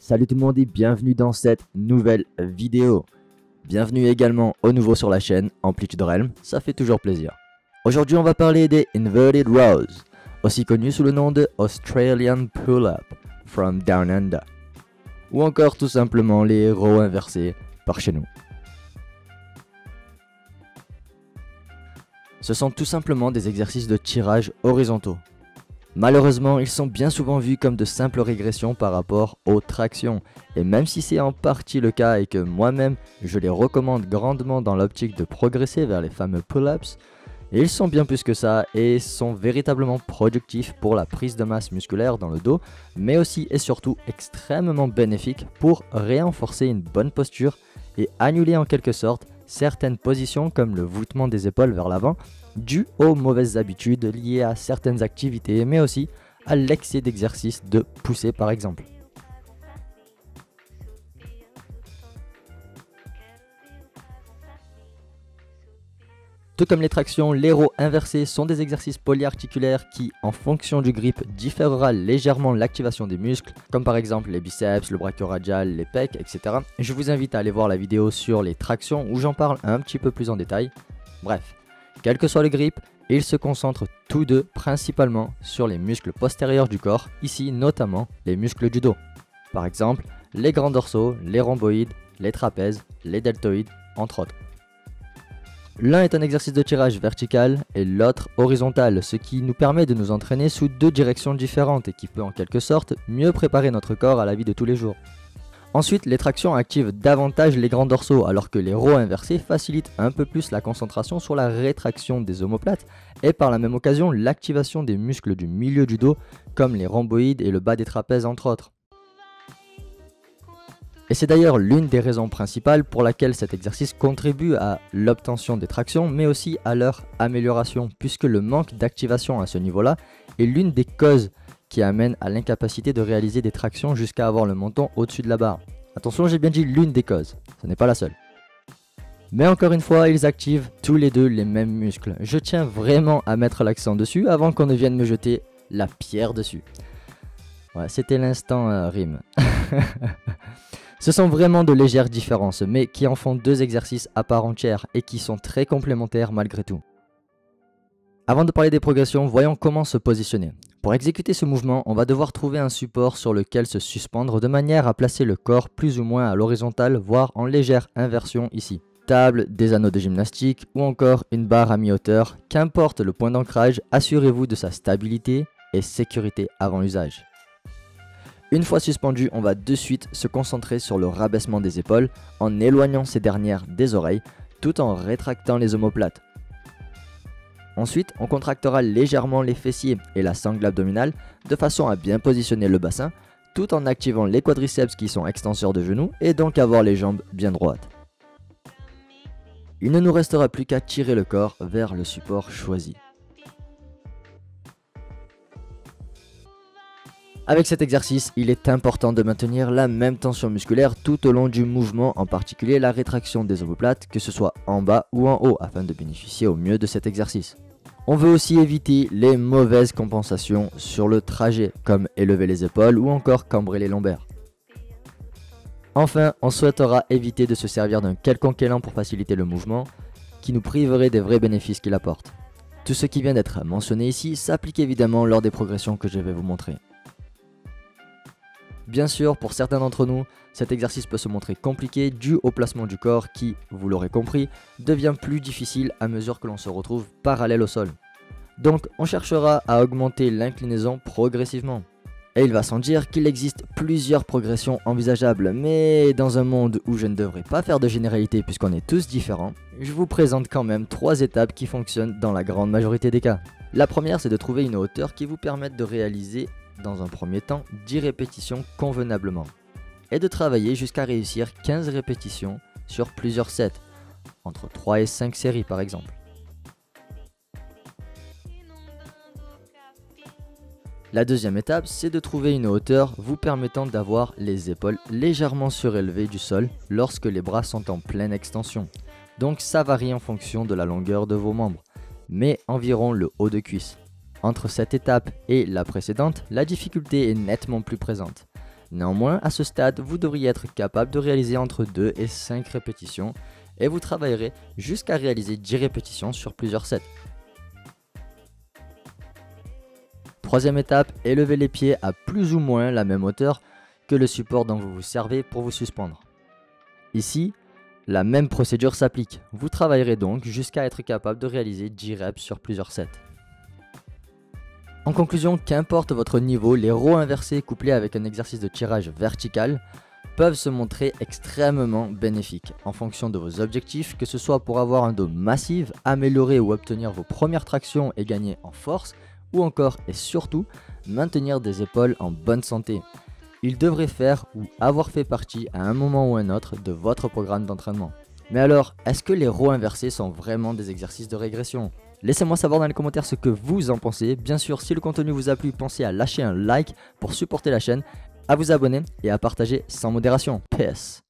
Salut tout le monde et bienvenue dans cette nouvelle vidéo. Bienvenue également au nouveau sur la chaîne Amplitude Realm, ça fait toujours plaisir. Aujourd'hui on va parler des Inverted Rows, aussi connus sous le nom de Australian Pull-Up from Down Under, ou encore tout simplement les rows inversés par chez nous. Ce sont tout simplement des exercices de tirage horizontaux. Malheureusement, ils sont bien souvent vus comme de simples régressions par rapport aux tractions. Et même si c'est en partie le cas et que moi-même je les recommande grandement dans l'optique de progresser vers les fameux pull-ups, ils sont bien plus que ça et sont véritablement productifs pour la prise de masse musculaire dans le dos, mais aussi et surtout extrêmement bénéfiques pour renforcer une bonne posture et annuler en quelque sorte certaines positions comme le voûtement des épaules vers l'avant, dû aux mauvaises habitudes liées à certaines activités, mais aussi à l'excès d'exercice de poussée par exemple. Tout comme les tractions, les rows inversés sont des exercices polyarticulaires qui, en fonction du grip, différera légèrement l'activation des muscles, comme par exemple les biceps, le brachioradial, les pecs, etc. Je vous invite à aller voir la vidéo sur les tractions où j'en parle un petit peu plus en détail. Bref, quel que soit le grip, ils se concentrent tous deux principalement sur les muscles postérieurs du corps, ici notamment les muscles du dos. Par exemple, les grands dorsaux, les rhomboïdes, les trapèzes, les deltoïdes, entre autres. L'un est un exercice de tirage vertical et l'autre horizontal, ce qui nous permet de nous entraîner sous deux directions différentes et qui peut en quelque sorte mieux préparer notre corps à la vie de tous les jours. Ensuite, les tractions activent davantage les grands dorsaux alors que les rows inversés facilitent un peu plus la concentration sur la rétraction des omoplates et par la même occasion l'activation des muscles du milieu du dos comme les rhomboïdes et le bas des trapèzes entre autres. Et c'est d'ailleurs l'une des raisons principales pour laquelle cet exercice contribue à l'obtention des tractions mais aussi à leur amélioration puisque le manque d'activation à ce niveau-là est l'une des causes qui amène à l'incapacité de réaliser des tractions jusqu'à avoir le menton au-dessus de la barre. Attention, j'ai bien dit l'une des causes, ce n'est pas la seule. Mais encore une fois, ils activent tous les deux les mêmes muscles. Je tiens vraiment à mettre l'accent dessus avant qu'on ne vienne me jeter la pierre dessus. Ouais, c'était l'instant rime. Ce sont vraiment de légères différences, mais qui en font deux exercices à part entière et qui sont très complémentaires malgré tout. Avant de parler des progressions, voyons comment se positionner. Pour exécuter ce mouvement, on va devoir trouver un support sur lequel se suspendre de manière à placer le corps plus ou moins à l'horizontale, voire en légère inversion ici. Table, des anneaux de gymnastique ou encore une barre à mi-hauteur, qu'importe le point d'ancrage, assurez-vous de sa stabilité et sécurité avant l'usage. Une fois suspendu, on va de suite se concentrer sur le rabaissement des épaules en éloignant ces dernières des oreilles tout en rétractant les omoplates. Ensuite, on contractera légèrement les fessiers et la sangle abdominale de façon à bien positionner le bassin tout en activant les quadriceps qui sont extenseurs de genoux et donc avoir les jambes bien droites. Il ne nous restera plus qu'à tirer le corps vers le support choisi. Avec cet exercice, il est important de maintenir la même tension musculaire tout au long du mouvement, en particulier la rétraction des omoplates, que ce soit en bas ou en haut, afin de bénéficier au mieux de cet exercice. On veut aussi éviter les mauvaises compensations sur le trajet, comme élever les épaules ou encore cambrer les lombaires. Enfin, on souhaitera éviter de se servir d'un quelconque élan pour faciliter le mouvement, qui nous priverait des vrais bénéfices qu'il apporte. Tout ce qui vient d'être mentionné ici s'applique évidemment lors des progressions que je vais vous montrer. Bien sûr, pour certains d'entre nous, cet exercice peut se montrer compliqué dû au placement du corps qui, vous l'aurez compris, devient plus difficile à mesure que l'on se retrouve parallèle au sol. Donc on cherchera à augmenter l'inclinaison progressivement. Et il va sans dire qu'il existe plusieurs progressions envisageables, mais dans un monde où je ne devrais pas faire de généralité puisqu'on est tous différents, je vous présente quand même 3 étapes qui fonctionnent dans la grande majorité des cas. La première, c'est de trouver une hauteur qui vous permette de réaliser dans un premier temps 10 répétitions convenablement et de travailler jusqu'à réussir 15 répétitions sur plusieurs sets, entre 3 et 5 séries par exemple. La deuxième étape, c'est de trouver une hauteur vous permettant d'avoir les épaules légèrement surélevées du sol lorsque les bras sont en pleine extension. Donc ça varie en fonction de la longueur de vos membres, mais environ le haut de cuisse. Entre cette étape et la précédente, la difficulté est nettement plus présente. Néanmoins, à ce stade, vous devriez être capable de réaliser entre 2 et 5 répétitions et vous travaillerez jusqu'à réaliser 10 répétitions sur plusieurs sets. Troisième étape, élevez les pieds à plus ou moins la même hauteur que le support dont vous vous servez pour vous suspendre. Ici, la même procédure s'applique. Vous travaillerez donc jusqu'à être capable de réaliser 10 reps sur plusieurs sets. En conclusion, qu'importe votre niveau, les rows inversés couplés avec un exercice de tirage vertical peuvent se montrer extrêmement bénéfiques en fonction de vos objectifs, que ce soit pour avoir un dos massif, améliorer ou obtenir vos premières tractions et gagner en force, ou encore et surtout maintenir des épaules en bonne santé. Il devrait faire ou avoir fait partie à un moment ou un autre de votre programme d'entraînement. Mais alors, est-ce que les rows inversés sont vraiment des exercices de régression? Laissez-moi savoir dans les commentaires ce que vous en pensez. Bien sûr, si le contenu vous a plu, pensez à lâcher un like pour supporter la chaîne, à vous abonner et à partager sans modération. PS.